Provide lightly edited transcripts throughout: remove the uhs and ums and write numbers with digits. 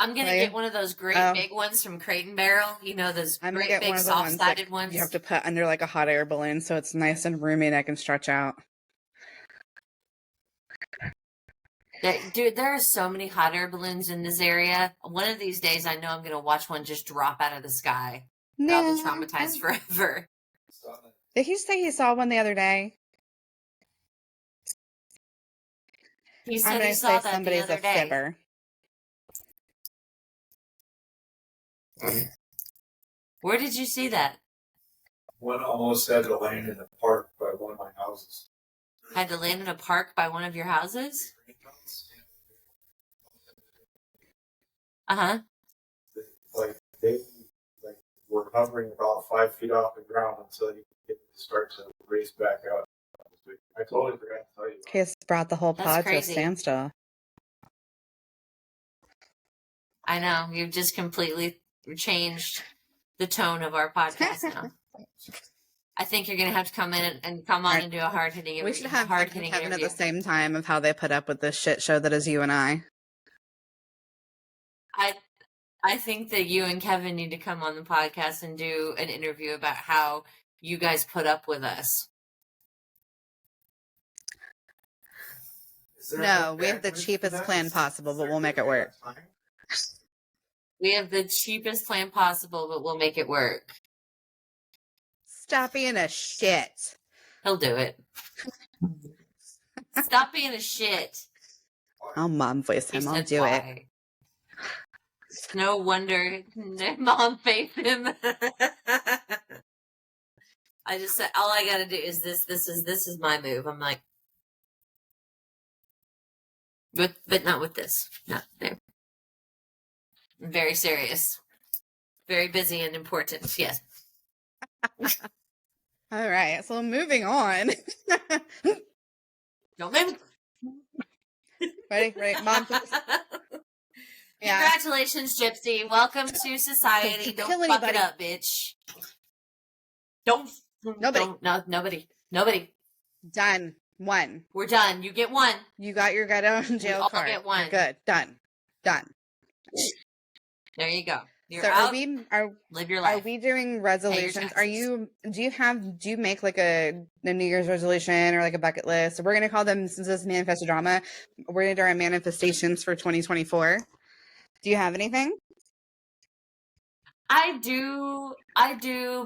I'm gonna get one of those great big ones from Crate and Barrel. You know, those great big soft-sided ones. You have to put under like a hot air balloon so it's nice and roomy and I can stretch out. Dude, there are so many hot air balloons in this area. One of these days, I know I'm gonna watch one just drop out of the sky. No. I'll be traumatized forever. Did he say he saw one the other day? He said he saw that the other day. Fibber. Where did you see that? One almost had to land in a park by one of my houses. Had to land in a park by one of your houses? Uh-huh. They were hovering about 5 feet off the ground until you start to race back out. I totally forgot to tell you. Case brought the whole pod to a standstill. I know. You've just completely changed the tone of our podcast now. I think you're going to have to come in and come on and do a hard-hitting interview. We should have Kevin at the same time of how they put up with this shit show that is you and I. I think that you and Kevin need to come on the podcast and do an interview about how you guys put up with us. No, we have the cheapest plan possible, but we'll make it work. We have the cheapest plan possible, but we'll make it work. Stop being a shit. He'll do it. Stop being a shit. I'll mom voice him. I'll do it. No wonder mom faced him. I just said, all I gotta do is this is my move. I'm like, but not with this. Not there. I'm very serious. Very busy and important. Yes. All right. So moving on. Don't move. Ready? Mom, please. Yeah. Congratulations, Gypsy. Welcome to society. Don't fuck it up, bitch. Nobody. Done. One. We're done. You get one. You got your get out of jail card. Get one. You're good. Done. There you go. You're so out. Live your life. Are we doing resolutions? Do you make like a New Year's resolution or like a bucket list? We're gonna call them, since this is Manifesto Drama, we're gonna do our manifestations for 2024. Do you have anything? I do,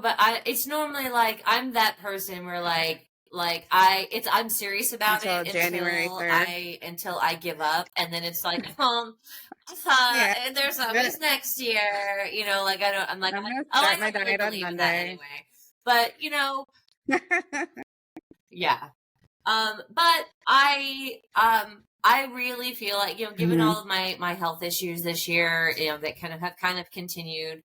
but it's normally like I'm that person where I'm serious about it January 3rd. until I give up, and then it's like and there's always next year, I'm like, start my diet on Monday anyway. But yeah. But I really feel like, given all of my health issues this year, that have continued.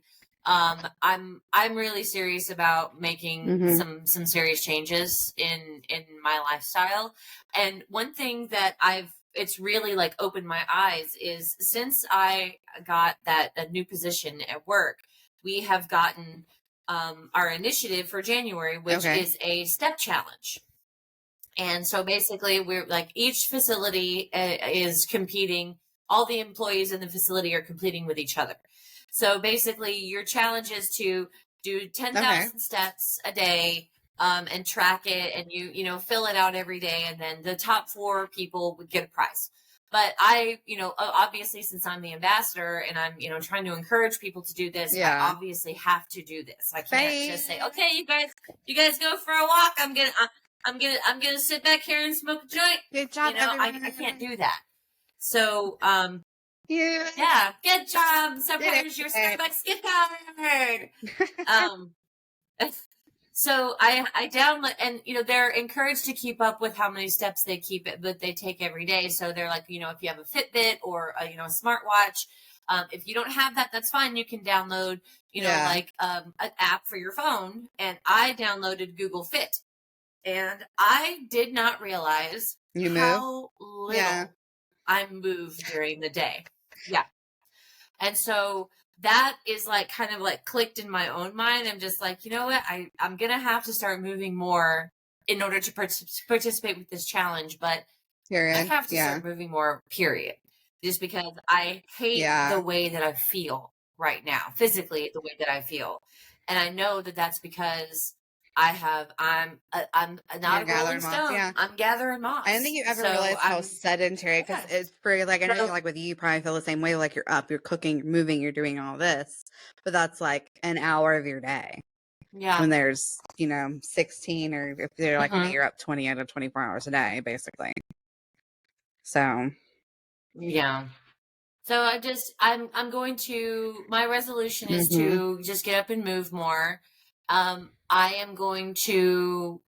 I'm really serious about making some serious changes in my lifestyle. And one thing that it's really like opened my eyes is, since I got a new position at work, we have gotten our initiative for January, which is a step challenge. And so basically we're like, each facility is competing. All the employees in the facility are competing with each other. So basically your challenge is to do 10,000 steps a day, and track it, and you fill it out every day. And then the top 4 people would get a prize. But I, obviously, since I'm the ambassador and I'm, trying to encourage people to do this, I obviously have to do this. I can't just say, okay, you guys go for a walk. I'm gonna sit back here and smoke a joint. Good job, I can't do that. So, yeah, good job. So here's your Starbucks gift card. So I download, and they're encouraged to keep up with how many steps they take every day. So they're like, if you have a Fitbit or a smartwatch, if you don't have that, that's fine. You can download, an app for your phone. And I downloaded Google Fit, and I did not realize how little I move during the day. Yeah. And so that is kind of clicked in my own mind. I'm just like, you know what? I'm going to have to start moving more in order to participate with this challenge, but I have to start moving more, period. just because I hate Yeah. the way that I feel right now, physically, the way that I feel. And I know that that's because I'm not a Rolling Stone. Yeah. I'm gathering moss. I don't think you ever So realize how I'm, sedentary, because yeah. it's for like, I know So, like with you probably feel the same way, like you're up, you're cooking, you're moving, you're doing all this, but that's like an hour of your day yeah. when there's, 16, or if they're like, Mhm. you're up 20 out of 24 hours a day, basically. So, Yeah. So I'm going to, my resolution is Mhm. to just get up and move more. I am going to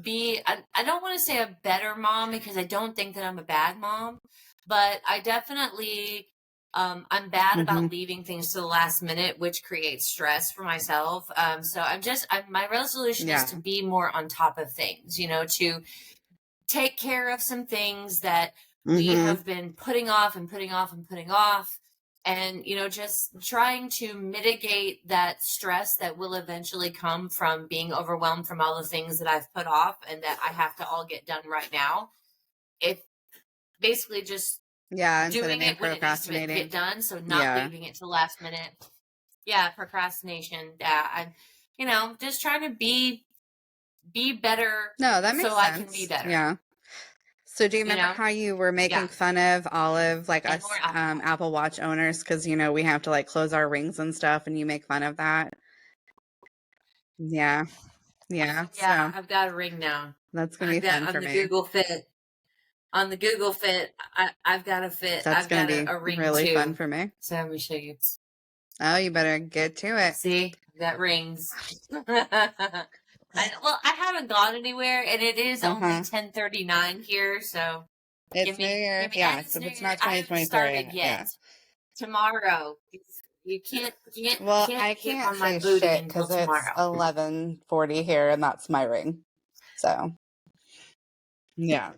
be, I don't want to say a better mom, because I don't think that I'm a bad mom, but I definitely, I'm bad about leaving things to the last minute, which creates stress for myself. So my resolution is to be more on top of things, to take care of some things that we have been putting off and putting off and putting off. And, just trying to mitigate that stress that will eventually come from being overwhelmed from all the things that I've put off and that I have to all get done right now. If basically just instead of doing being it when it needs to procrastinating. get done. So not leaving it to the last minute. Yeah. Procrastination. Yeah. I'm, just trying to be better. No, that makes so sense. I can be better. Yeah. So do you remember how you were making fun of Olive, like And us more alcohol. Apple Watch owners, because we have to like close our rings and stuff, and you make fun of that? Yeah. Yeah, So I've got a ring now. that's gonna be fun for on the me. Google Fit. On the Google Fit, I've got a Fit. That's I've gonna got be a ring really too. fun for me. So let me show you. Oh, you better get to it. See, I've got rings. I haven't gone anywhere, and it is only 10:39 here, so It's New Year. Yeah, so it's not I haven't 2024 started yet. yet. Tomorrow, you can't. Well, can't I get can't on my say booty shit until because it's tomorrow. 11:40 here, and that's my ring. So yeah.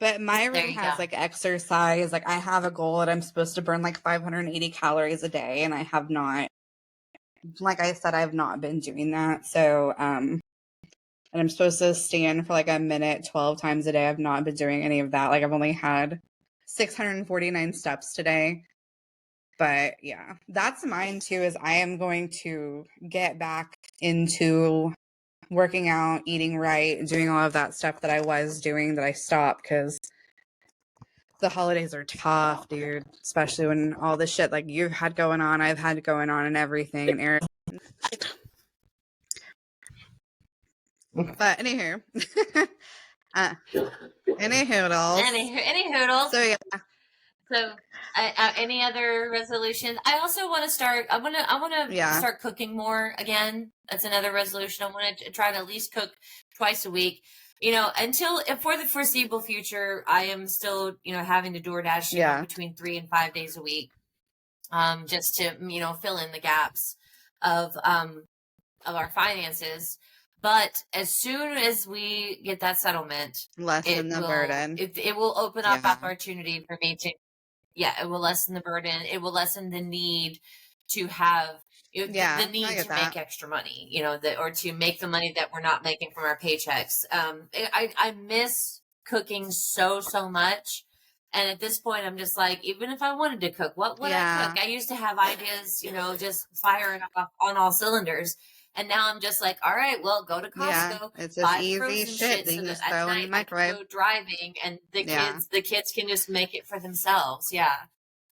But my There ring you has go. like exercise. Like I have a goal that I'm supposed to burn like 580 calories a day, and I have not. Like I said, I've not been doing that. So and I'm supposed to stand for like a minute 12 times a day. I've not been doing any of that. Like I've only had 649 steps today. But yeah, that's mine too, is I am going to get back into working out, eating right, doing all of that stuff that I was doing that I stopped because the holidays are tough, dude. Especially when all the shit like you've had going on, I've had going on and everything. And Eric. But anywho. Any hoodles. Any hoodles. So yeah. So, any other resolutions? I also want to start. I want to start cooking more again. That's another resolution. I want to try to at least cook twice a week. Until for the foreseeable future, I am still having to DoorDash between 3 and 5 days a week, just to fill in the gaps of our finances. But as soon as we get that settlement, lessen the burden. It will open up opportunity for me to. Yeah, it will lessen the burden. It will lessen the need to have the need to make extra money, or to make the money that we're not making from our paychecks. I miss cooking so much. And at this point, I'm just like, even if I wanted to cook, what would I cook? I used to have ideas, just firing off on all cylinders. And now I'm just like, all right, well, go to Costco, it's just buy easy frozen shit that you so just that throw at in the night I can microwave. go driving, and the kids can just make it for themselves. Yeah.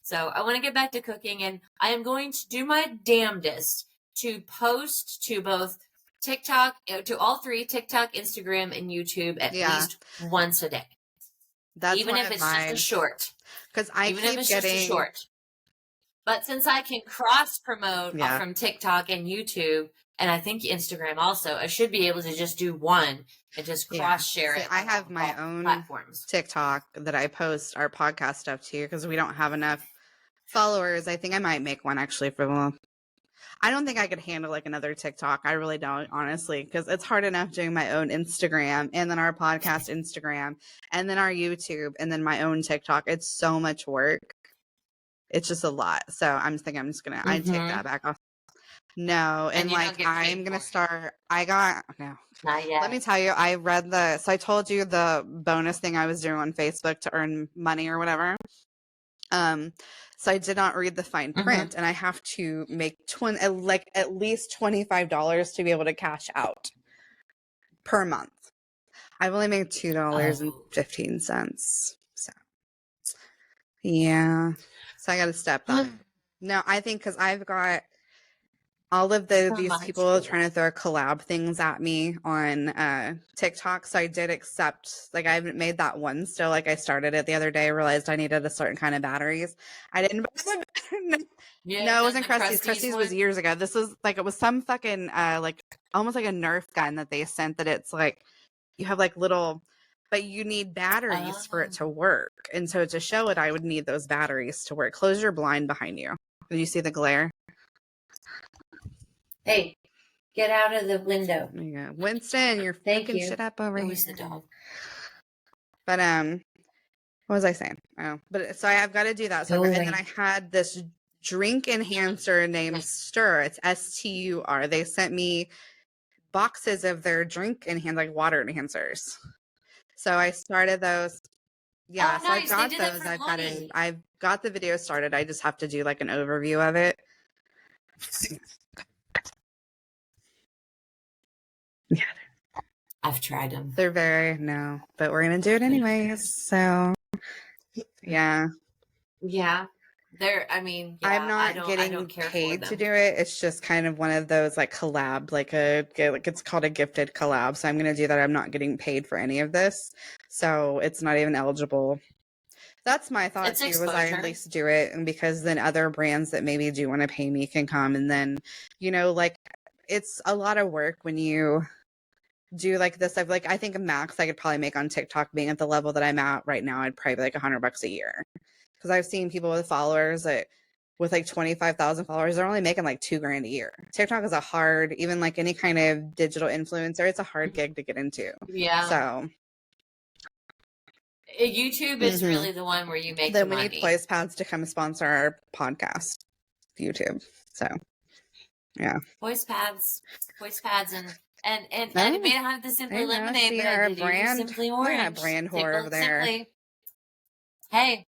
So I want to get back to cooking, and I am going to do my damnedest to post to both TikTok, to all three, TikTok, Instagram, and YouTube at least once a day. That's even if it's just a short. Because even if it's just a short. But since I can cross promote from TikTok and YouTube, and I think Instagram also, I should be able to just do one and just cross share it. I have my own platforms. TikTok that I post our podcast stuff to, because we don't have enough followers. I think I might make one actually for them. I don't think I could handle like another TikTok. I really don't, honestly, because it's hard enough doing my own Instagram and then our podcast Instagram and then our YouTube and then my own TikTok. It's so much work. It's just a lot. So I'm thinking I'm just going to, I take that back off. No. And like, I'm going to start, no. Not yet. Let me tell you, so I told you the bonus thing I was doing on Facebook to earn money or whatever. So I did not read the fine print, and I have to make at least $25 to be able to cash out per month. I've only made $2.15. So yeah, so I got to step up. No, I think because I've got all of these people trying to throw collab things at me on TikTok. So I did accept, like, I haven't made that one still. Like, I started it the other day, realized I needed a certain kind of batteries. I didn't. No, it wasn't Krusty's. Krusty's was years ago. This was like, it was some fucking like almost like a Nerf gun that they sent, that it's like you have like little, but you need batteries for it to work. And so to show it, I would need those batteries to work. Close your blind behind you. Do you see the glare? Hey, get out of the window. There you go. Winston, you're fucking shit up over here. The dog. But what was I saying? Oh, but so I've got to do that. So and then I had this drink enhancer named Stir. It's STUR. They sent me boxes of their drink like water enhancers. So I started those. Yeah, so nice. I've got those. I've got the video started. I just have to do like an overview of it. Yeah, I've tried them. They're but we're gonna do it anyways. So yeah. I mean, I'm not getting paid to do it. It's just kind of one of those like collab, like it's called a gifted collab. So I'm gonna do that. I'm not getting paid for any of this, so it's not even eligible. That's my thought too. Was I at least do it, and because then other brands that maybe do want to pay me can come, and then like it's a lot of work when you do like this. I think a max I could probably make on TikTok, being at the level that I'm at right now, I'd probably be like $100 a year. Because I've seen people with followers that with like 25,000 followers, they're only making like $2,000 a year. TikTok is even like any kind of digital influencer, it's a hard gig to get into. Yeah. So YouTube is really the one where you make the money. We need Voice Pads to come sponsor our podcast, YouTube. So yeah. Voice pads and I may have the Simply Lemonade, but I did use Simply Orange. Yeah, brand whore over there. Simply. Hey,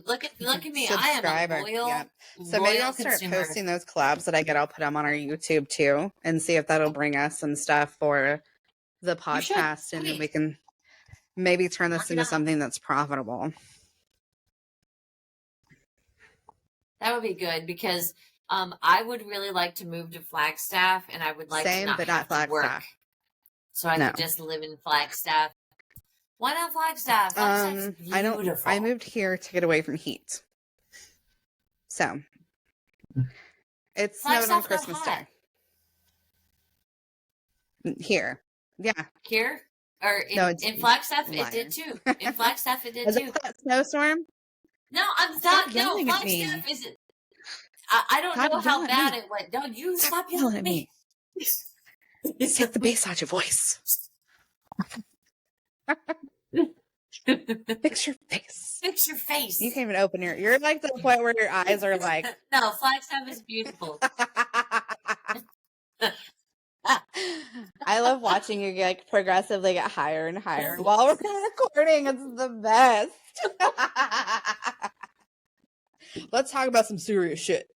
look at me. Subscriber. I am a loyal. So maybe I'll start posting those collabs that I get. I'll put them on our YouTube too, and see if that'll bring us some stuff for the podcast, and then we can maybe turn this into something that's profitable. That would be good, because I would really like to move to Flagstaff, and I would like to not have to work, so I could just live in Flagstaff. Why not Flagstaff? Flagstaff's beautiful. I moved here to get away from heat. So it snowed on Christmas Day. Here. Yeah. Here? Or in Flagstaff, it did too. In Flagstaff, it did too. Is that snowstorm? No, I'm not. No, Flagstaff isn't. I don't know how bad it went. Don't you stop yelling at me. Take the bass out your voice. Fix your face. Fix your face. You can't even open you're like to the point where your eyes are like. No, Flagstaff is beautiful. I love watching you like progressively get higher and higher while we're recording. It's the best. Let's talk about some serious shit.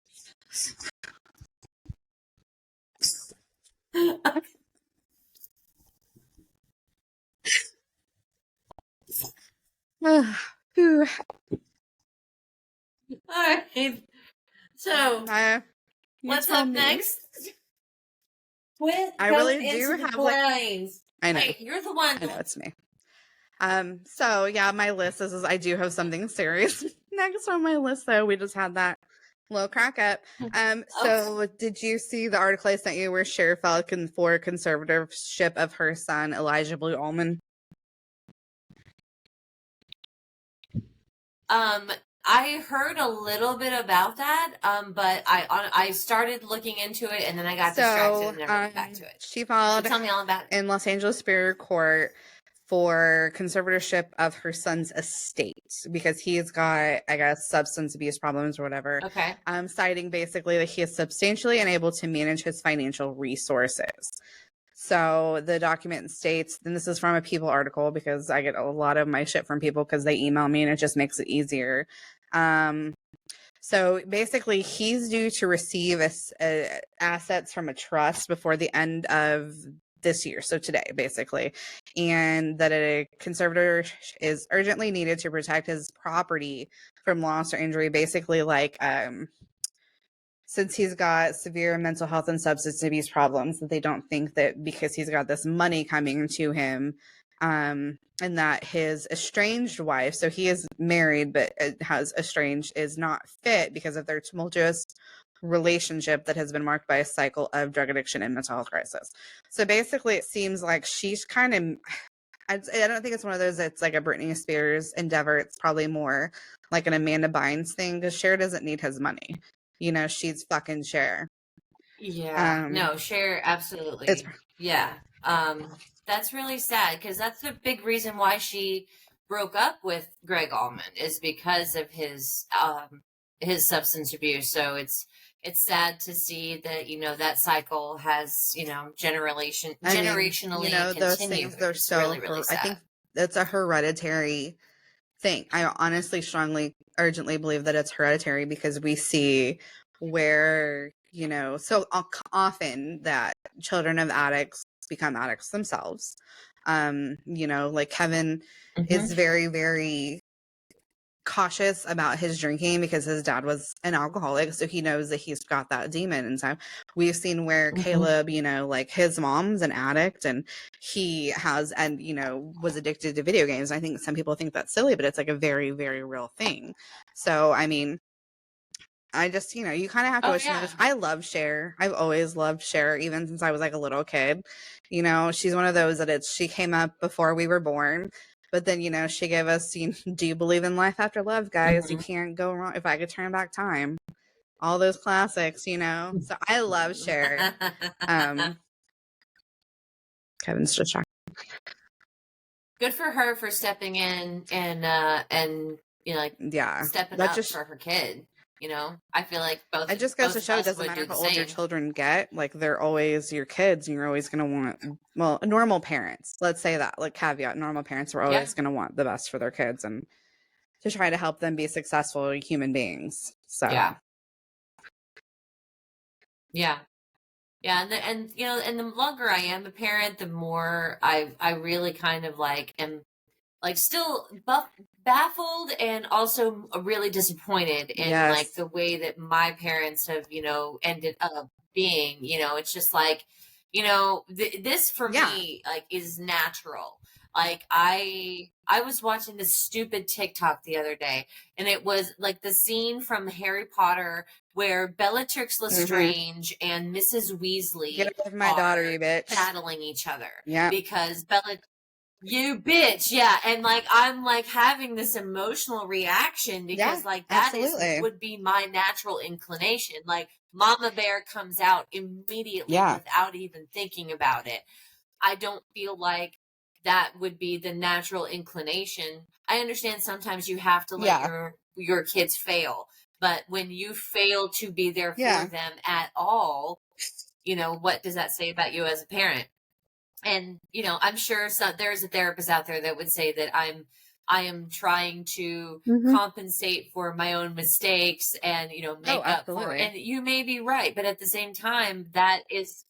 All right. So, what's up next? I really do have lines. I know. Hey, you're the one. I know, it's me. So yeah, my list is I do have something serious next on my list, though. We just had that little crack up. So did you see the article I sent you where Cher filed for conservatorship of her son, Elijah Blue Allman? I heard a little bit about that, but I started looking into it, and then I got distracted and never went back to it. She filed tell me all about it. In Los Angeles Superior Court for conservatorship of her son's estate because he's got, I guess, substance abuse problems or whatever. Okay. Citing basically that he is substantially unable to manage his financial resources. So the document states, and this is from a People article because I get a lot of my shit from people because they email me and it just makes it easier. So basically, he's due to receive assets from a trust before the end of this year, so today, basically, and that a conservator is urgently needed to protect his property from loss or injury. Basically, like, since he's got severe mental health and substance abuse problems, that they don't think that because he's got this money coming to him, and that his estranged wife, so he is married but has estranged, is not fit because of their tumultuous relationship that has been marked by a cycle of drug addiction and mental health crisis. So basically, it seems like she's kind of, I don't think it's one of those that's like a Britney Spears endeavor. It's probably more like an Amanda Bynes thing, because Cher doesn't need his money. You know, she's fucking Cher. Yeah. No, Cher, absolutely. Yeah. That's really sad, because that's the big reason why she broke up with Greg Allman, is because of his substance abuse. So it's sad to see that, you know, that cycle has, you know, generationally you know, those continued. things, they're It's so, really, really sad. I think it's a hereditary thing. I honestly, strongly, urgently believe that it's hereditary, because we see where, you know, so often that children of addicts become addicts themselves. You know, like Kevin is very, very cautious about his drinking because his dad was an alcoholic, so he knows that he's got that demon. And so we've seen where Caleb, you know, like his mom's an addict, and he has, and you know, was addicted to video games. I think some people think that's silly, but it's like a very, very real thing. So I mean, I just, you know, you kind of have to wish. I love Cher. I've always loved Cher, even since I was like a little kid. You know, she's one of those that she came up before we were born. But then, you know, she gave us, you know, do you believe in life after love, guys? You can't go wrong. If I could turn back time, all those classics, you know. So I love Cher. Kevin's just shocked. Good for her for stepping in and you know, like, stepping up for her kid. You know, I feel like both. It just goes to show it doesn't matter how old your children get. Like, they're always your kids, and you're always going to want, well, normal parents. Let's say that, like, caveat: normal parents are always going to want the best for their kids and to try to help them be successful human beings. So yeah, and you know, and the longer I am a parent, the more I really kind of like am like still baffled and also really disappointed in like the way that my parents have, you know, ended up being. You know, it's just like, you know, this for me like is natural. Like I was watching this stupid TikTok the other day, and it was like the scene from Harry Potter where Bellatrix Lestrange and Mrs. Weasley get off my daughter, you bitch, battling each other. Yeah, because you bitch, and like I'm like having this emotional reaction because like that would be my natural inclination. Like Mama Bear comes out immediately without even thinking about it. I don't feel like that would be the natural inclination. I understand sometimes you have to let your kids fail, but when you fail to be there for them at all, you know, what does that say about you as a parent? And, you know, I'm sure there's a therapist out there that would say that I am trying to compensate for my own mistakes and, you know, make up for it. And you may be right, but at the same time, that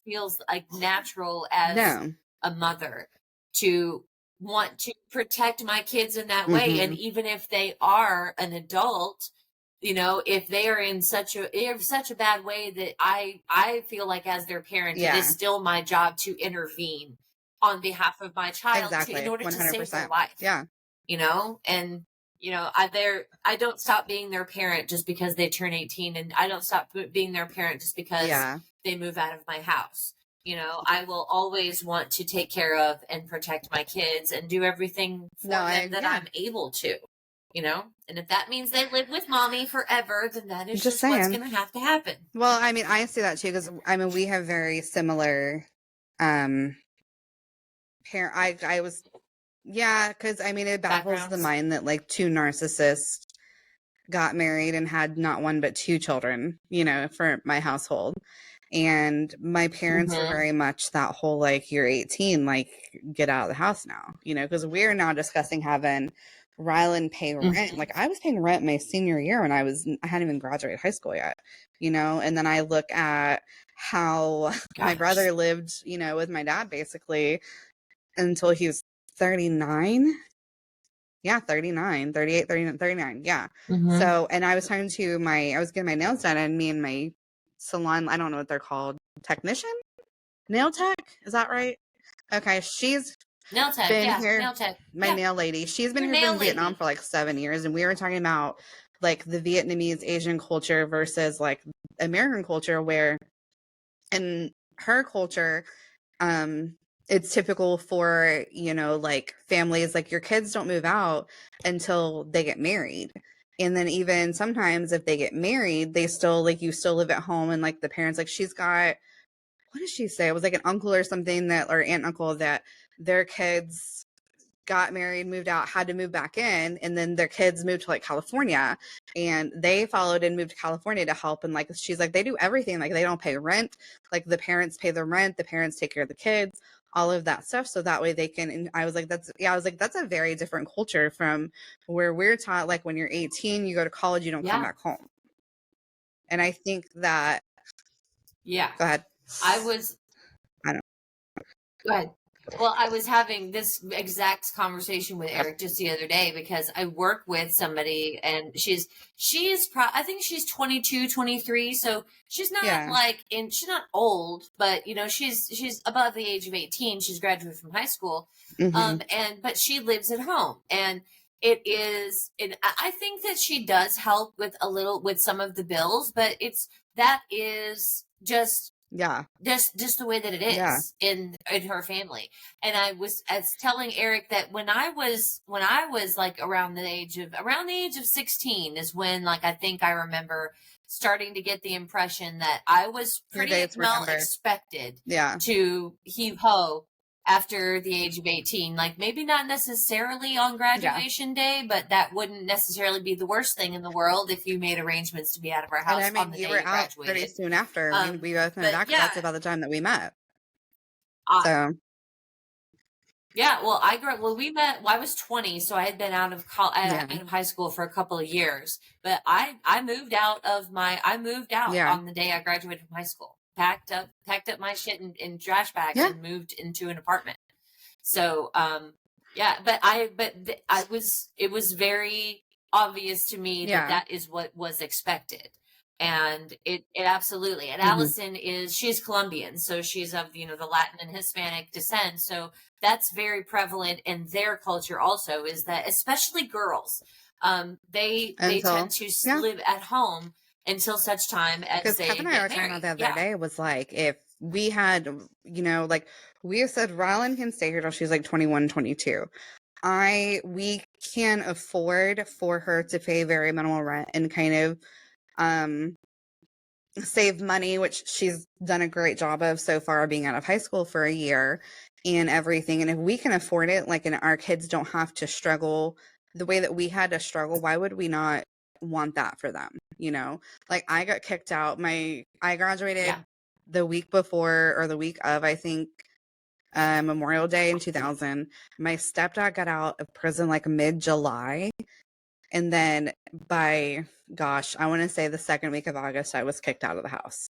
feels like natural as a mother to want to protect my kids in that way. And even if they are an adult, you know, if they are in such a bad way, that I feel like as their parent, it is still my job to intervene on behalf of my child in order 100%. To save their life. Yeah. You know, and you know, I don't stop being their parent just because they turn 18, and I don't stop being their parent just because they move out of my house. You know, I will always want to take care of and protect my kids and do everything for them that I'm able to. You know, and if that means they live with mommy forever, then that is just what's going to have to happen. Well, I mean, I see that too, because I mean, we have very similar parent. I was, because I mean, it baffles the mind that like two narcissists got married and had not one but two children, you know, for my household. And my parents were very much that whole, like, you're 18, like, get out of the house now, you know, because we're now discussing having Rylan pay rent. Mhm. Like I was paying rent my senior year when I hadn't even graduated high school yet, you know? And then I look at how my Gosh. brother lived, you know, with my dad basically until he was 39. Yeah, 39, 38, 39, 39. Yeah. Mhm. So, and I was talking to I was getting my nails done, and me and my salon, I don't know what they're called, technician? Nail tech? Is that right? Okay. She's Nail tech, been yeah, here, nail tech. my Yeah, nail lady. She's been your here nail from Vietnam lady. for like 7 years, and we were talking about like the Vietnamese Asian culture versus like American culture, where in her culture, it's typical for, you know, like families, like your kids don't move out until they get married. And then even sometimes if they get married, they still like you still live at home, and like the parents, like she's got, what did she say? It was like an uncle or something that, or aunt uncle, that their kids got married, moved out, had to move back in, and then their kids moved to like California, and they followed and moved to California to help. And like she's like, they do everything, like they don't pay rent, like the parents pay the rent, the parents take care of the kids, all of that stuff, so that way they can. And I was like, that's a very different culture from where we're taught, like when you're 18 you go to college, you don't come Yeah, back home. And I think that, yeah. go ahead. I was, I don't go ahead. Well, I was having this exact conversation with Eric just the other day because I work with somebody, and I think she's 22, 23. So she's not Yeah. like she's not old, but you know, she's above the age of 18. She's graduated from high school. Mhm. But she lives at home, and I think that she does help with with some of the bills, but that is just Yeah. just the way that it Yeah. is in her family. And I was telling Eric that when I was like around the age of 16 is when, like, I think I remember starting to get the impression that I was Your pretty dates were well numbered. expected Yeah. to heave ho after the age of 18. Like, maybe not necessarily on graduation day, but that wouldn't necessarily be the worst thing in the world if you made arrangements to be out of our house And I mean, on the you day were you out pretty graduated. soon after. We both moved But back. yeah, That's about the time that we met. I, So yeah, well, we met, well, I was 20, so I had been out of yeah, out of high school for a couple of years. But I moved out yeah, on the day I graduated from high school. Packed up my shit in trash bags yeah, and moved into an apartment. So, yeah, it was very obvious to me that yeah. that is what was expected. And it absolutely, and Mhm. Allison she's Colombian, so she's of, you know, the Latin and Hispanic descent. So that's very prevalent in their culture also, is that especially girls, they Until tend to yeah, live at home until such time as because they Kevin and I were get talking about married. the other Yeah. day, was like, if we had, you know, like we said, Rylan can stay here till she's like 21, 22. We can afford for her to pay very minimal rent and kind of save money, which she's done a great job of so far, being out of high school for a year and everything. And if we can afford it, like, and our kids don't have to struggle the way that we had to struggle, why would we not want that for them? You know, like I got kicked out. I graduated Yeah. the week before, or the week of, I think, Memorial Day in 2000. My stepdad got out of prison like mid-July. And then by, gosh, I want to say the second week of August, I was kicked out of the house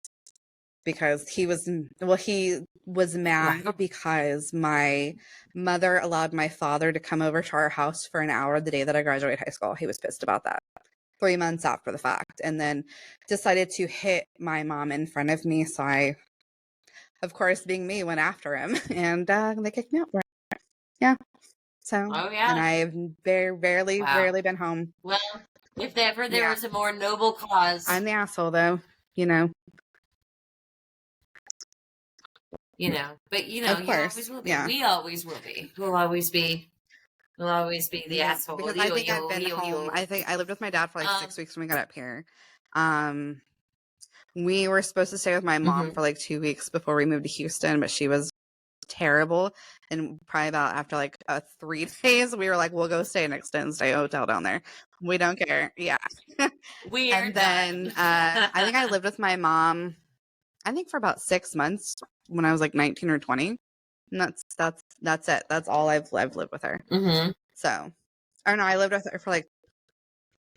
because he was mad Wow. because my mother allowed my father to come over to our house for an hour the day that I graduated high school. He was pissed about that 3 months after the fact, and then decided to hit my mom in front of me. So I, of course, being me, went after him, and they kicked me out for it. Yeah. So, Oh and yeah. I've rarely Wow. been home. Well, if ever there Yeah. was a more noble cause, I'm the asshole, though, you know. you know, but you know, Of you course. always will be. Yeah. We always will be. We'll always be the Yeah. asshole. Because I think I've been home. I think I lived with my dad for like 6 weeks when we got up here. We were supposed to stay with my mom for like 2 weeks before we moved to Houston, but she was terrible. And probably about after like 3 days, we were like, we'll go stay in extended stay hotel down there. We don't care. Yeah. We are And then done. I think I lived with my mom, I think for about 6 months when I was like 19 or 20. And that's it. That's all I've lived with her. Mm-hmm. So Or no, I lived with her for like,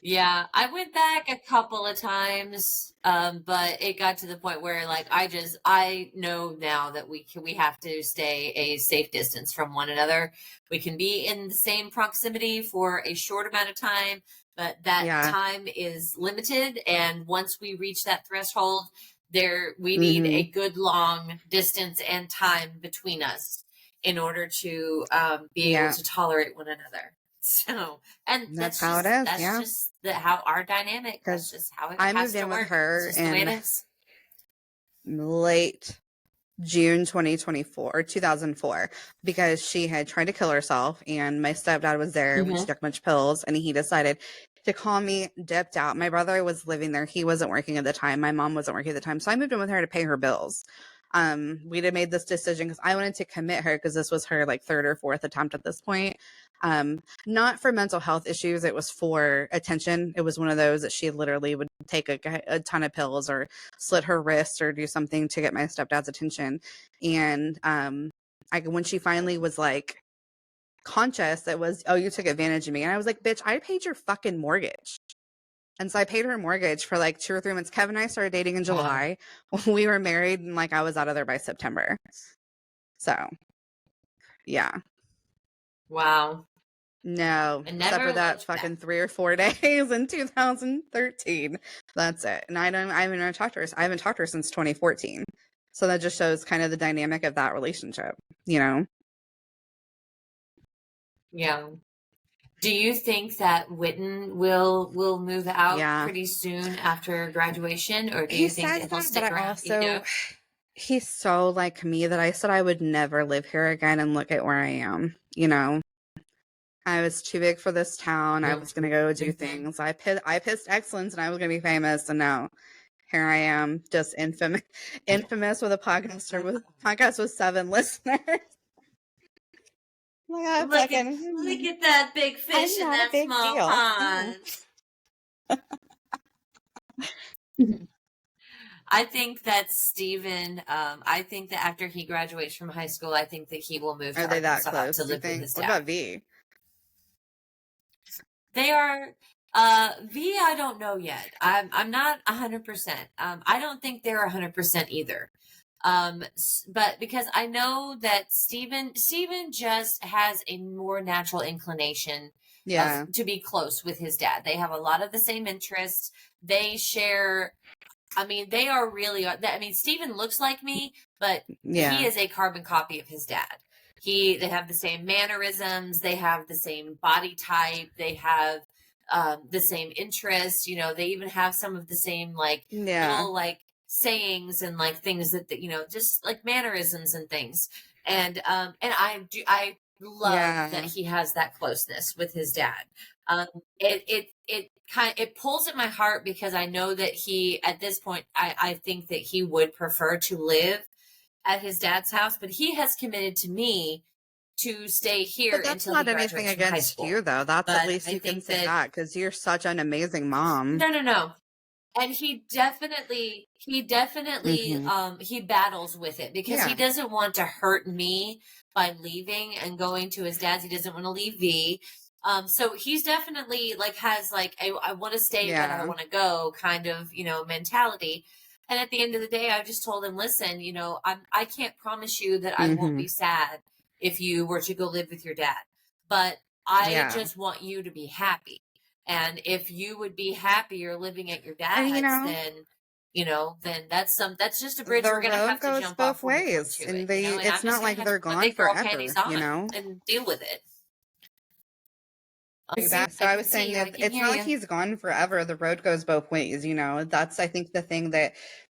Yeah, I went back a couple of times, but it got to the point where like I know now that we have to stay a safe distance from one another. We can be in the same proximity for a short amount of time, but that yeah. time is limited, and once we reach that threshold, we need a good long distance and time between us in order to be able to tolerate one another. So, and that's how it is. That's just how our dynamic. That's just how it I has moved to in with work. her It's just the way it in is. late June 2024 or 2004 because she had tried to kill herself, and my stepdad was there. We took a bunch of pills, and he decided to call me, dipped out. My brother was living there. He wasn't working at the time. My mom wasn't working at the time. So I moved in with her to pay her bills. We'd have made this decision because I wanted to commit her because this was her like third or fourth attempt at this point. Not for mental health issues. It was for attention. It was one of those that she literally would take a ton of pills or slit her wrist or do something to get my stepdad's attention. And when she finally was like conscious, it was, oh, you took advantage of me. And I was like, bitch, I paid your fucking mortgage. And so I paid her mortgage for like 2 or 3 months. Kevin and I started dating in July. We were married, and like I was out of there by September. So, yeah. Wow. No, except for that fucking 3 or 4 days in 2013. That's it. And I haven't talked to her. I haven't talked to her since 2014. So that just shows kind of the dynamic of that relationship, you know? Yeah. Do you think that Witten will move out pretty soon after graduation, or do you think that he'll stick around? Also, he's so like me that I said I would never live here again, and look at where I am, you know? I was too big for this town. I was going to go do things. I pissed excellence, and I was going to be famous, and now here I am, just infamous with a podcast with 7 listeners. Look at that big fish in that small pond. I think that Steven, I think that after he graduates from high school, I think that he will move to Arkansas to live with his dad. What about V? They are V, I don't know yet. I'm not 100%. I don't think they're 100% either. But because I know that Steven just has a more natural inclination to be close with his dad. They have a lot of the same interests. They share, I mean, they are really, I mean, Steven looks like me, but he is a carbon copy of his dad. They have the same mannerisms. They have the same body type. They have the same interests. You know, they even have some of the same little sayings and like things that you know, just like mannerisms and things. And I love that he has that closeness with his dad. It pulls at my heart because I know that he, at this point, I think that he would prefer to live at his dad's house, but he has committed to me to stay here until he graduates from high school. That's not anything against you, though. That's at least you can say that because you're such an amazing mom. No. And he definitely he battles with it because he doesn't want to hurt me by leaving and going to his dad's. He doesn't want to leave V. So he's definitely has I want to stay but I don't want to go kind of, you know, mentality. And at the end of the day, I just told him, listen, you know, I can't promise you that I won't be sad if you were to go live with your dad, but I just want you to be happy. And if you would be happier living at your dad's, then that's just a bridge we're going to have to jump both ways. And it's not like they're gone forever, you know, and deal with it. So I was saying that it's not like he's gone forever. The road goes both ways, you know. That's, I think, the thing that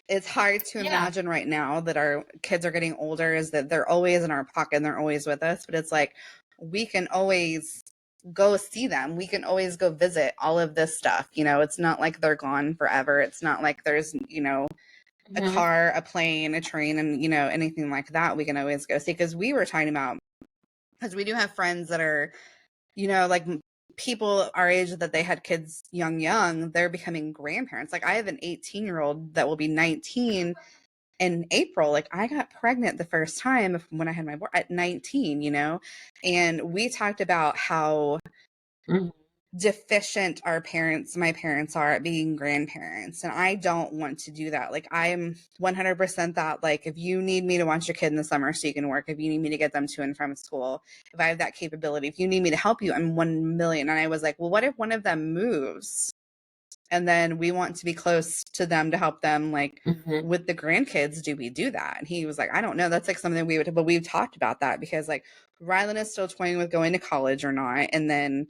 it's hard to imagine right now that our kids are getting older is that they're always in our pocket and they're always with us. But it's like we can always go see them. We can always go visit all of this stuff. You know, it's not like they're gone forever. It's not like there's, you know, a car, a plane, a train, and, you know, anything like that we can always go see. Because we were talking about, because we do have friends that are, you know, like people our age that they had kids young, they're becoming grandparents. Like I have an 18-year-old that will be 19 in April. Like I got pregnant the first time when I had my boy at 19, you know, and we talked about how Mhm. deficient my parents are at being grandparents, and I don't want to do that. Like, I am 100% that, like, if you need me to watch your kid in the summer so you can work, if you need me to get them to and from school, if I have that capability, if you need me to help you, I'm 1,000,000. And I was like, well, what if one of them moves and then we want to be close to them to help them, like, with the grandkids? Do we do that? And he was like, I don't know, that's like something we would, but we've talked about that, because like Rylan is still toying with going to college or not. And then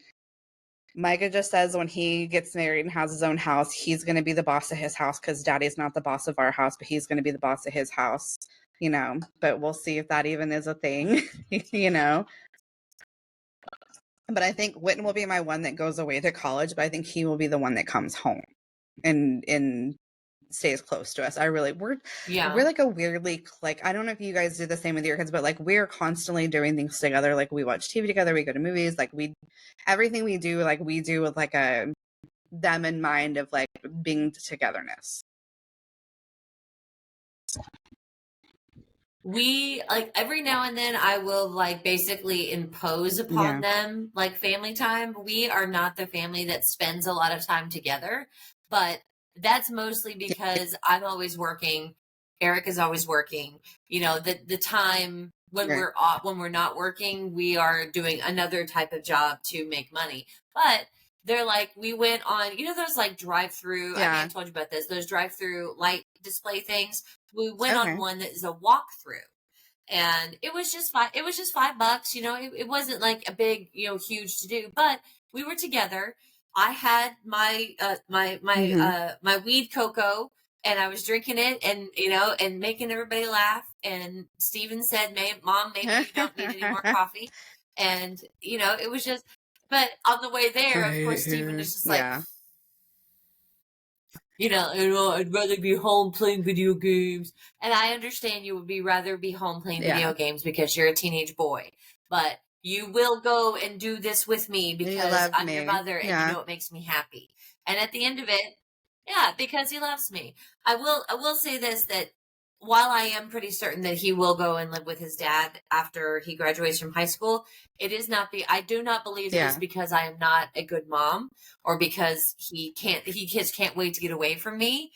Micah just says when he gets married and has his own house, he's going to be the boss of his house, because daddy's not the boss of our house, but he's going to be the boss of his house, you know. But we'll see if that even is a thing, you know. But I think Witten will be my one that goes away to college, but I think he will be the one that comes home and stays close to us. We're like a weirdly, like, I don't know if you guys do the same with your kids, but like we're constantly doing things together. Like we watch TV together, we go to movies, like everything we do, like we do with like a them in mind of like being togetherness. We, like, every now and then I will like basically impose upon them like family time. We are not the family that spends a lot of time together, but that's mostly because I'm always working. Eric is always working. You know, the time when we're off, when we're not working, we are doing another type of job to make money. But they're like, we went on, you know, those like drive-through, I mean, I told you about this, those drive-through light display things. We went on one that is a walkthrough, and it was just $5. You know, it wasn't like a big, you know, huge to do, but we were together. I had my my weed cocoa, and I was drinking it, and you know, and making everybody laugh. And Steven said, "Mom, maybe you don't need any more coffee." And you know, it was just. But on the way there, of course, Steven is just like, you know, I'd rather be home playing video games. And I understand you would rather be home playing video games because you're a teenage boy. But you will go and do this with me because I'm your mother, and you know it makes me happy. And at the end of it, because he loves me. I will say this, that while I am pretty certain that he will go and live with his dad after he graduates from high school, I do not believe it is because I am not a good mom, or because he just can't wait to get away from me.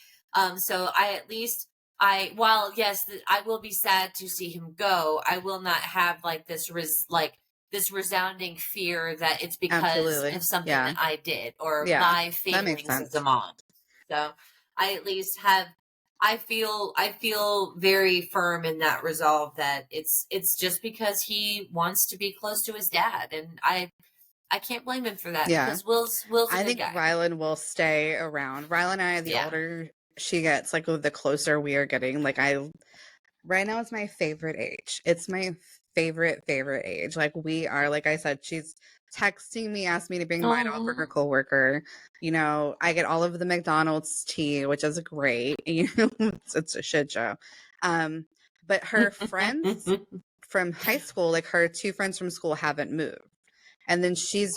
So while yes, I will be sad to see him go, I will not have like this resounding fear that it's because of something that I did, or my failings as a mom. So I at least I feel very firm in that resolve that it's just because he wants to be close to his dad, and I can't blame him for that, because Will's I think guy. Rylan will stay around. Rylan and I, the older she gets, like the closer we are getting, like right now is my favorite age. It's my favorite age. Like we are, like I said, she's texting me, asked me to bring mine over her coworker. You know, I get all of the McDonald's tea, which is great. You know, it's a shit show. But her friends from high school, like her two friends from school, haven't moved. And then she's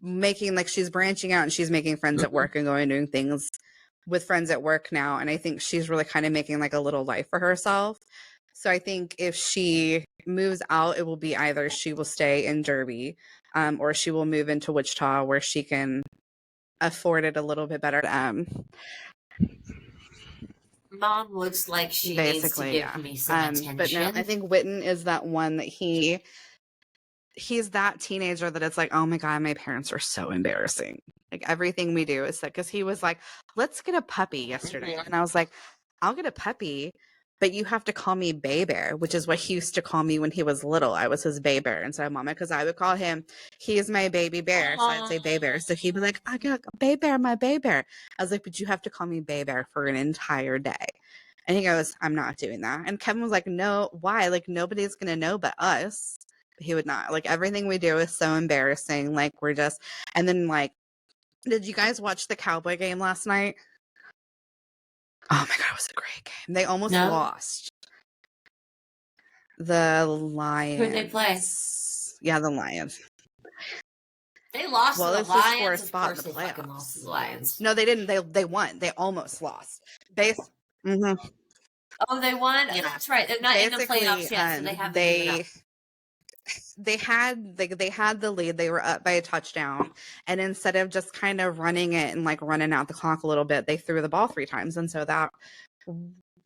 branching out, and she's making friends at work and going and doing things with friends at work now. And I think she's really kind of making like a little life for herself. So I think if she moves out, it will be either she will stay in Derby, or she will move into Wichita, where she can afford it a little bit better. Mom looks like she needs to give me some attention. But no, I think Witten is that one that he's that teenager that it's like, oh my God, my parents are so embarrassing. Like everything we do is that, because he was like, let's get a puppy yesterday. And I was like, I'll get a puppy, but you have to call me Bay Bear, which is what he used to call me when he was little. I was his Bay Bear. And so Mama, because I would call him, he is my baby bear. So I'd say Bay Bear. So he'd be like, I got Bay Bear, my Bay Bear. I was like, but you have to call me Bay Bear for an entire day. And he goes, I'm not doing that. And Kevin was like, no, why? Like nobody's going to know but us. He would not. Like everything we do is so embarrassing. Like we're just, and then like, did you guys watch the Cowboy game last night? Oh my God, it was a great game. They almost lost. The Lions. Who did they play? Yeah, the Lions. They lost to the Lions. For a spot in the playoffs. Lost to the Lions. No, they didn't. They won. They almost lost. Oh, they won? Yeah. That's right. They're not in the playoffs yet, so they haven't they had the lead. They were up by a touchdown, and instead of just kind of running it and like running out the clock a little bit, they threw the ball 3 times, and so that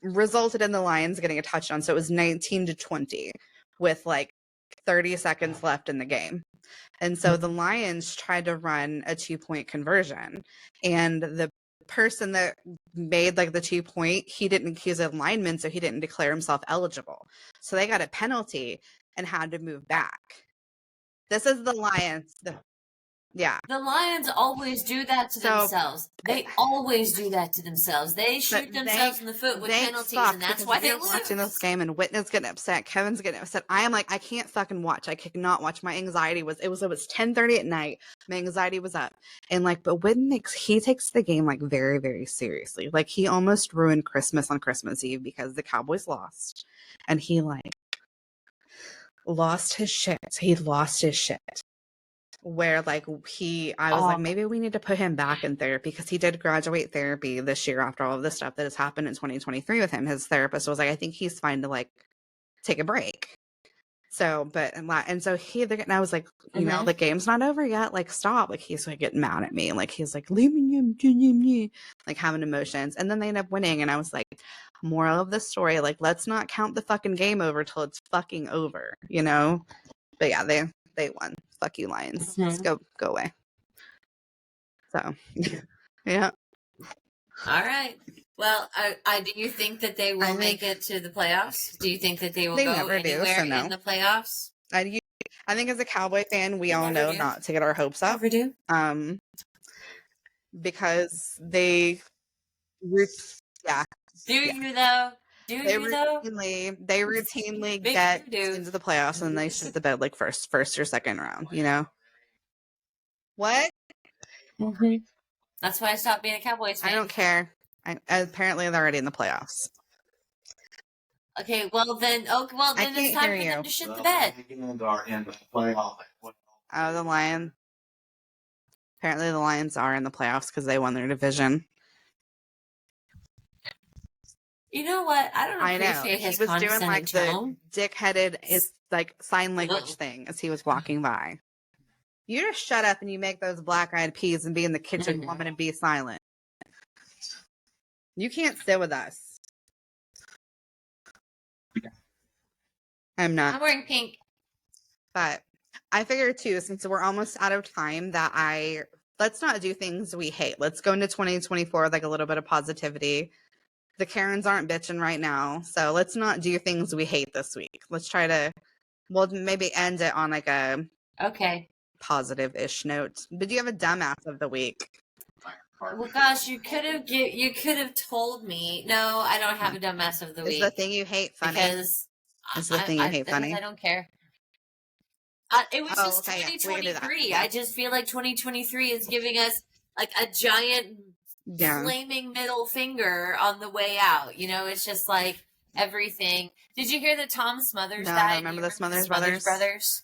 resulted in the Lions getting a touchdown. So it was 19-20 with like 30 seconds left in the game. And so the Lions tried to run a 2-point conversion, and the person that made like the 2-point, he was a lineman, so he didn't declare himself eligible. So they got a penalty and had to move back. This is the Lions. Yeah. The Lions always do that to themselves. They always do that to themselves. They shoot themselves in the foot with penalties, and that's why they lose. Watching this game, and Whitney's getting upset. Kevin's getting upset. I am like, I can't fucking watch. I cannot watch. My anxiety was, it was 10:30 at night. My anxiety was up. And like, but Whitney, he takes the game like very, very seriously. Like he almost ruined Christmas on Christmas Eve because the Cowboys lost. And he like lost his shit. He lost his shit. Where like I was like, maybe we need to put him back in therapy, because he did graduate therapy this year after all of this stuff that has happened in 2023 with him. His therapist was like, I think he's fine to like take a break. So, and so and I was like, you know, the game's not over yet. Like, stop. Like, he's like getting mad at me. Like, he's like, like having emotions. And then they end up winning. And I was like, moral of the story, like, let's not count the fucking game over till it's fucking over, you know? But yeah, they won. Fuck you, Lions. Let's go away. So, yeah. All right. Well, do you think that they will make it to the playoffs? Do you think that they will go anywhere in the playoffs? I think as a Cowboy fan, we all know not to get our hopes up. Never do. Because they, yeah. Do you though? They routinely get into the playoffs, and they shit the bed like first or second round, you know? What? That's why I stopped being a Cowboys fan. I don't care. Apparently they're already in the playoffs. Okay, well then it's time for them to shit the bed. Oh, the Lions. Apparently the Lions are in the playoffs because they won their division. You know what? I don't appreciate his he was doing like tone. The dick-headed is like sign language thing as he was walking by. You just shut up and you make those black-eyed peas and be in the kitchen woman and be silent. You can't sit with us. I'm not. I'm wearing pink. But I figure too, since we're almost out of time, that let's not do things we hate. Let's go into 2024 with like a little bit of positivity. The Karens aren't bitching right now, so let's not do things we hate this week. Let's try to, maybe end it on like a positive-ish note. But do you have a dumbass of the week? Well, gosh, you could have told me. No, I don't have a dumbass of the week. Is the thing you hate funny? Because I don't care. It was just 2023. I just feel like 2023 is giving us like a giant flaming middle finger on the way out. You know, it's just like everything. Did you hear that Tom Smothers died? I remember the Smothers brothers.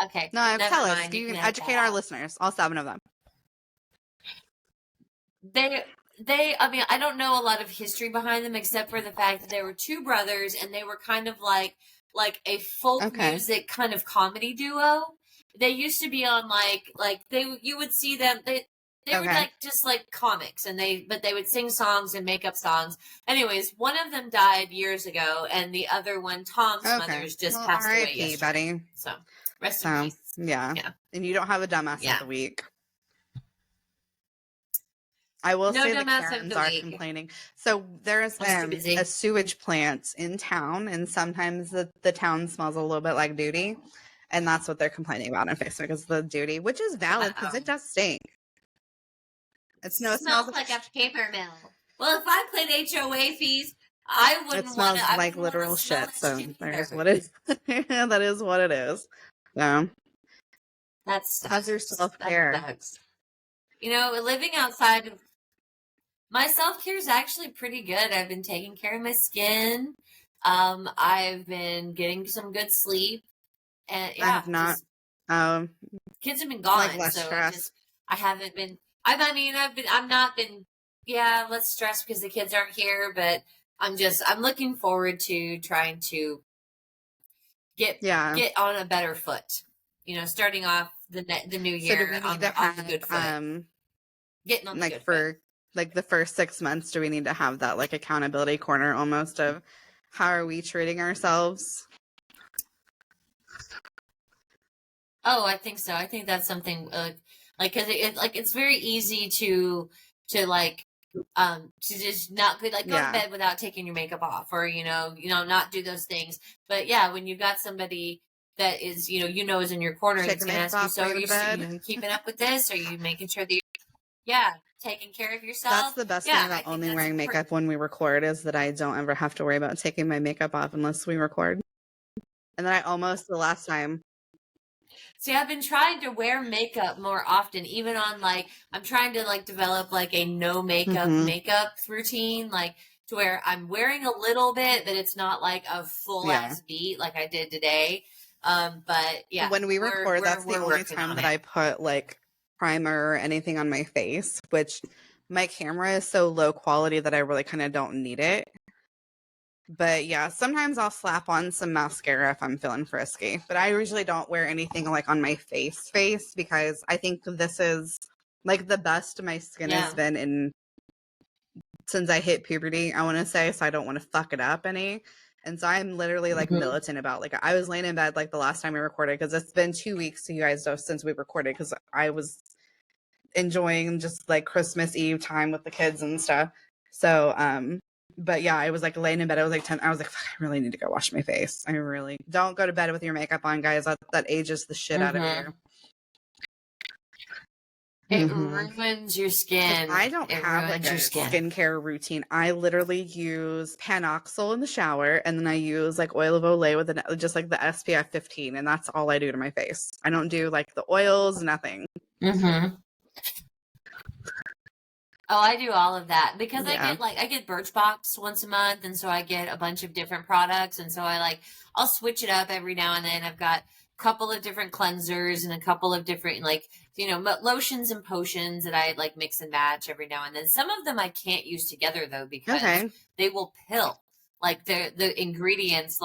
Okay. No, tell us. You can educate our listeners, all 7 of them. I mean, I don't know a lot of history behind them except for the fact that they were 2 brothers and they were kind of like a folk music kind of comedy duo. They used to be on you would see them, they were just like comics, and they would sing songs and make up songs. Anyways, one of them died years ago, and the other one, Tom Smothers, just passed away yesterday. Buddy. So rest in peace. Yeah. And you don't have a dumbass of the week. I will say the Karens are complaining. So there's a sewage plant in town, and sometimes the town smells a little bit like duty, and that's what they're complaining about on Facebook is the duty, which is valid because it does stink. It smells like a paper mill. Well, if I paid HOA fees, I wouldn't. It smells like literal shit. So there's what it is. That is what it is. So how's your self-care? You know, living outside of my self-care is actually pretty good. I've been taking care of my skin. I've been getting some good sleep, and I have not. Kids have been gone, I haven't been. I've not been, less stressed because the kids aren't here, but I'm looking forward to trying to get on a better foot. Starting off the new year So do we need on to have the good foot. Getting on the like good for foot. like the first 6 months, do we need to have that like accountability corner almost of how are we treating ourselves? Oh, I think so. I think that's something because it's very easy to just not go to bed without taking your makeup off, or not do those things. But yeah, when you got somebody that is is in your corner that's gonna ask you, so are you keeping up with this? Are you making sure that taking care of yourself? That's the best thing about only wearing makeup when we record, is that I don't ever have to worry about taking my makeup off unless we record. And then the last time. See, I've been trying to wear makeup more often, even on I'm trying to develop a no makeup routine, to where I'm wearing a little bit, but it's not a full ass beat like I did today. But yeah, when we record, that's the only time that I put primer or anything on my face, which my camera is so low quality that I really kind of don't need it. But yeah, sometimes I'll slap on some mascara if I'm feeling frisky. But I usually don't wear anything on my face because I think this is the best my skin has been since I hit puberty, I want to say, so I don't want to fuck it up any. And so I'm literally militant about I was laying in bed the last time we recorded, because it's been 2 weeks, you guys know, since we recorded, because I was enjoying just Christmas Eve time with the kids and stuff. So but yeah, I was laying in bed. I was 10. I was fuck, I really need to go wash my face. I really don't go to bed with your makeup on, guys. That ages the shit out of you. It ruins your skin. I don't have a skincare routine. I literally use Panoxyl in the shower, and then I use oil of Olay with just the SPF 15, and that's all I do to my face. I don't do the oils, nothing. Oh, I do all of that because I get Birchbox once a month, and so I get a bunch of different products, and so I'll switch it up every now and then. I've got a couple of different cleansers and a couple of different lotions and potions that I mix and match every now and then. Some of them I can't use together though, because they will pill. The ingredients,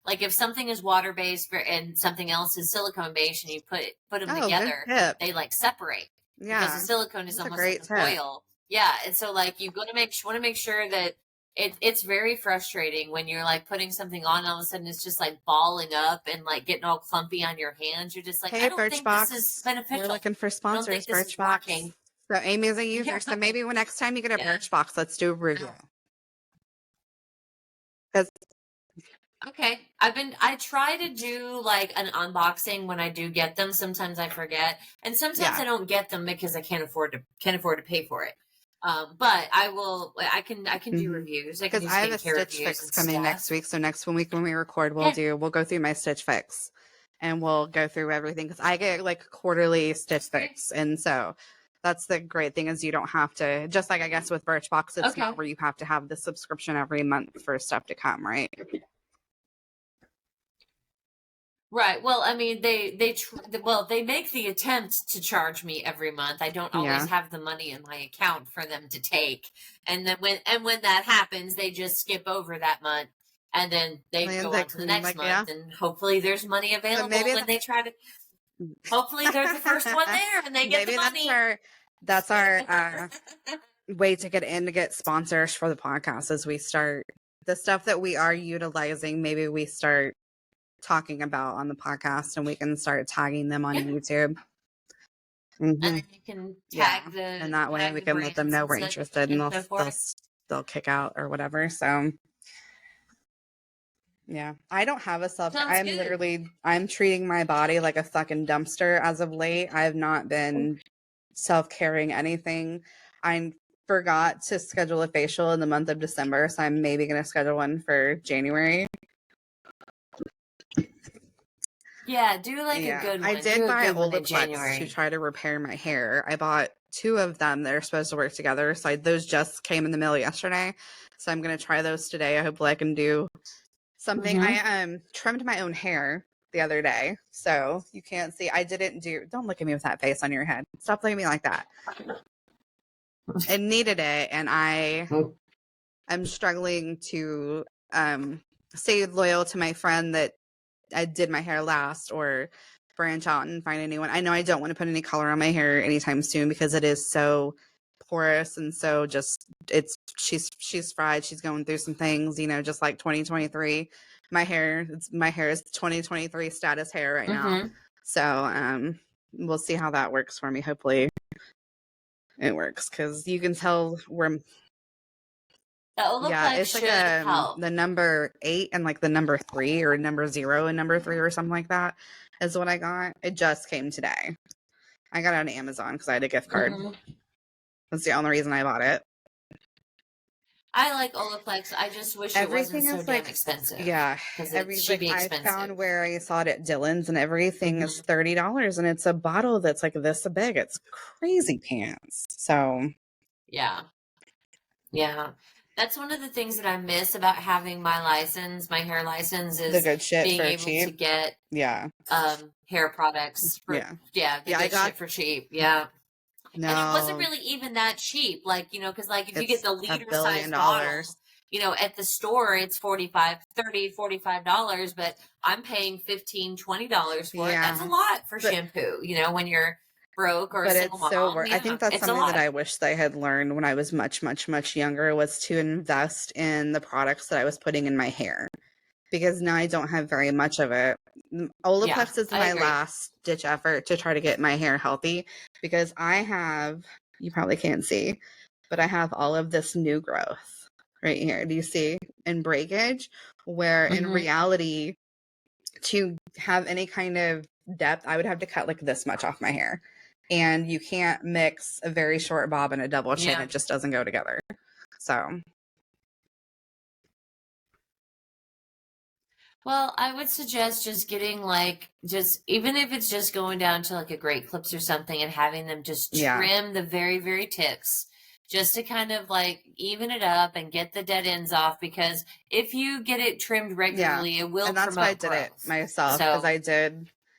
if something is water based and something else is silicone based, and you put them together, they separate. Yeah, because the silicone is almost like an oil. Yeah, and so you want to make sure that it's very frustrating when you're putting something on, and all of a sudden it's just balling up and getting all clumpy on your hands. You're just hey, I don't think this is beneficial. We're looking for sponsors. Birchbox. So Amy's a user, so maybe next time you get a Birchbox, let's do a review. Okay, I try to do an unboxing when I do get them. Sometimes I forget, and sometimes I don't get them because I can't afford to pay for it. But I can do reviews. Because I have a Stitch Fix coming next week. So next week when we record, we'll go through my Stitch Fix, and we'll go through everything, because I get quarterly Stitch Fix. And so that's the great thing, is you don't have to, just I guess with Birchbox, it's not where you have to have the subscription every month for stuff to come, right? Right. Well, I mean, they make the attempt to charge me every month. I don't always have the money in my account for them to take, and then when that happens, they just skip over that month, and then they go on to the next month, and hopefully there's money available when they try to. Hopefully, they're the first one there, and they get the money. That's our way to get sponsors for the podcast, as we start the stuff that we are utilizing. Maybe we start talking about on the podcast, and we can start tagging them on YouTube. And then you can tag and that way we can let them know we're interested, and they'll kick out or whatever. So yeah, I don't have a I'm treating my body like a fucking dumpster as of late. I have not been self-caring anything. I forgot to schedule a facial in the month of December, so I'm maybe going to schedule one for January. Yeah, do a good one. I did buy Olaplex to try to repair my hair. I bought 2 of them that are supposed to work together. So those just came in the mail yesterday. So I'm going to try those today. I hope I can do something. I trimmed my own hair the other day. So you can't see. Don't look at me with that face on your head. Stop looking at me like that. I needed it, and I'm struggling to stay loyal to my friend that I did my hair last or branch out and find a new one. I know I don't want to put any color on my hair anytime soon because it is so porous and so just she's fried. She's going through some things, you know, just like 2023. My hair is 2023 status hair right now. So we'll see how that works for me. Hopefully it works because you can tell we're The Olaplex it's like should help. the number 8 and like the number 3 or number 0 and number 3 or something like that is what I got. It just came today. I got it on Amazon because I had a gift card. That's the only reason I bought it. I like Olaplex. I just wish Everything it wasn't so is like damn expensive. Yeah, because it should be I expensive. found where I saw it at Dillon's and everything is $30 and it's a bottle that's like this big. It's crazy pants. So yeah. That's one of the things that I miss about having my license, my hair license, is the good shit being for able cheap. to get hair products for good shit for cheap. Yeah. No. And it wasn't really even that cheap. Like, you know, because like if you get the liter size $1 billion. bottle, you know, at the store it's $45, but I'm paying $15, $20 for it. That's a lot for shampoo, you know, when you're broke or a single mom. So I think that's something that I wish that I had learned when I was much, much, much younger, was to invest in the products that I was putting in my hair. Because now I don't have very much of it. Olaplex is my last ditch effort to try to get my hair healthy, because I have, you probably can't see, but I have all of this new growth right here. Do you see? And breakage, where in reality, to have any kind of depth, I would have to cut like this much off my hair. And you can't mix a very short bob and a double chin. It just doesn't go together. So. Well, I would suggest just getting even if it's just going down to like a Great Clips or something and having them just trim the very, very tips, just to kind of like even it up and get the dead ends off, because if you get it trimmed regularly, it will promote growth. And that's why I did it myself,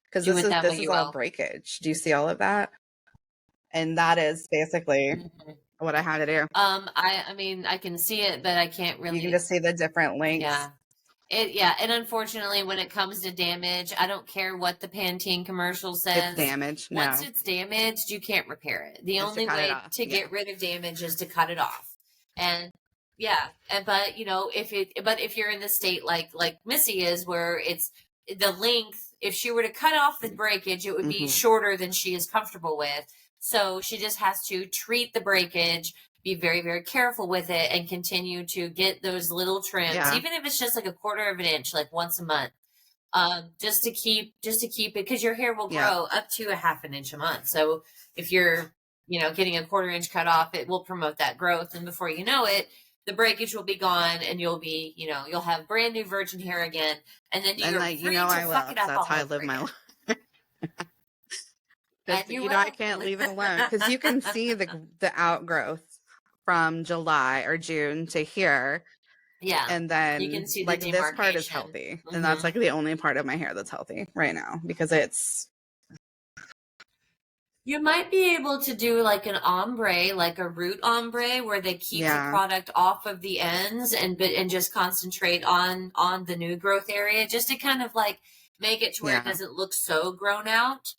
because this is all breakage. Do you see all of that? And that is basically what I had to do. I mean, I can see it, but I can't really. You can just see the different lengths. Yeah. And unfortunately, when it comes to damage, I don't care what the Pantene commercial says. It's damaged. Once it's damaged, you can't repair it. The only way to get rid of damage is to cut it off. And but you know, if you're in the state like Missy is, where it's the length, if she were to cut off the breakage, it would be shorter than she is comfortable with. So she just has to treat the breakage, be very, very careful with it, and continue to get those little trims, even if it's just like 1/4 of an inch, like once a month, just to keep it, because your hair will grow up to 1/2 inch a month. So if you're, you know, getting 1/4 inch cut off, it will promote that growth, and before you know it, the breakage will be gone, and you'll be, you know, you'll have brand new virgin hair again, and then you're free to fuck it up. That's how I live my life. I can't leave it alone, because you can see the outgrowth from July or June to here. Yeah. And then you can see like this part is healthy. And that's like the only part of my hair that's healthy right now, because it's. You might be able to do like an ombre, like a root ombre, where they keep the product off of the ends and just concentrate on the new growth area, just to kind of like make it to where it doesn't look so grown out.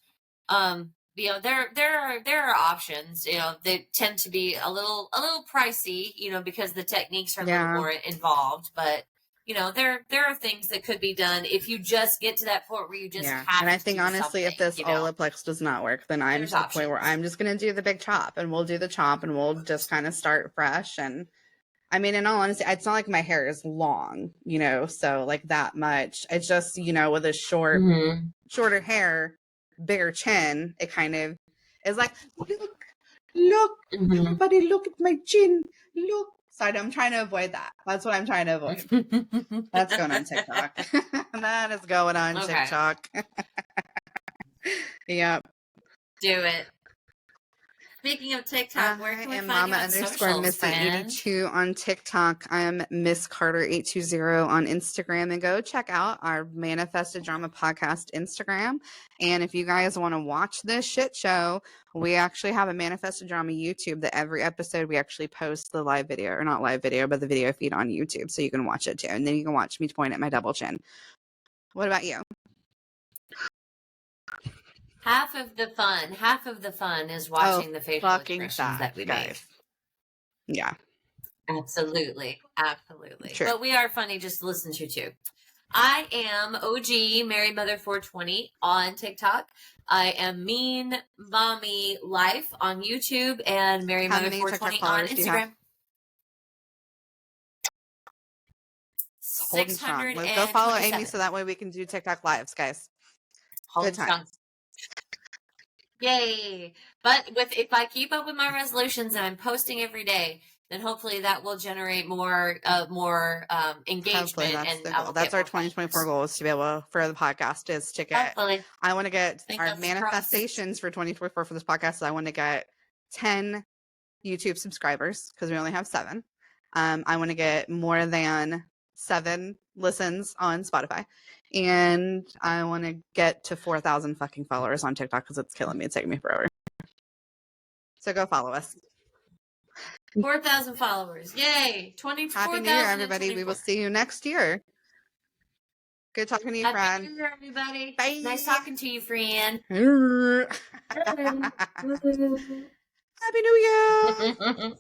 You know, there are options. You know, they tend to be a little pricey, you know, because the techniques are a little more involved. But you know, there are things that could be done if you just get to that point where you just have. And I think honestly, if this Olaplex does not work, then I'm to the point where I'm just going to do the big chop, and we'll do the chop, and we'll just kind of start fresh. And I mean, in all honesty, it's not like my hair is long, you know, so like that much. It's just, you know, with a shorter hair, bigger chin, it kind of is like, look, everybody look at my chin, look. So I'm trying to avoid that. That's what I'm trying to avoid. That's going on TikTok. That is going on TikTok. Yep. Do it. Speaking of TikTok, where can we find Mama you on socials, Missy82 on TikTok. I'm Miss Carter 820 on Instagram, and go check out our Manifested Drama podcast Instagram. And if you guys want to watch this shit show, we actually have a Manifested Drama YouTube that every episode we actually post the live video, or not live video, but the video feed on YouTube, so you can watch it too. And then you can watch me point at my double chin. What about you? Half of the fun is watching the facial expressions that we make. Yeah. Absolutely. True. But we are funny just to listen to too. I am OG Mary Mother 420 on TikTok. I am Mean Mommy Life on YouTube and Mary Mother 420 on Instagram. Holding strong. Let's go follow Amy so that way we can do TikTok lives, guys. Good time. Yay! But if I keep up with my resolutions and I'm posting every day, then hopefully that will generate more engagement. That's our 2024 goal, is to be able for the podcast is to get. Hopefully. I want to get our manifestations for 2024 for this podcast. So I want to get 10 YouTube subscribers because we only have 7. I want to get more than 7 listens on Spotify, and I want to get to 4,000 fucking followers on TikTok because it's killing me. It's taking me forever. So go follow us. 4,000 followers. Yay. 24,000. Happy New Year, everybody. We will see you next year. Good talking to you, friend. Happy New Year, everybody. Bye. Nice talking to you, friend. Happy New Year.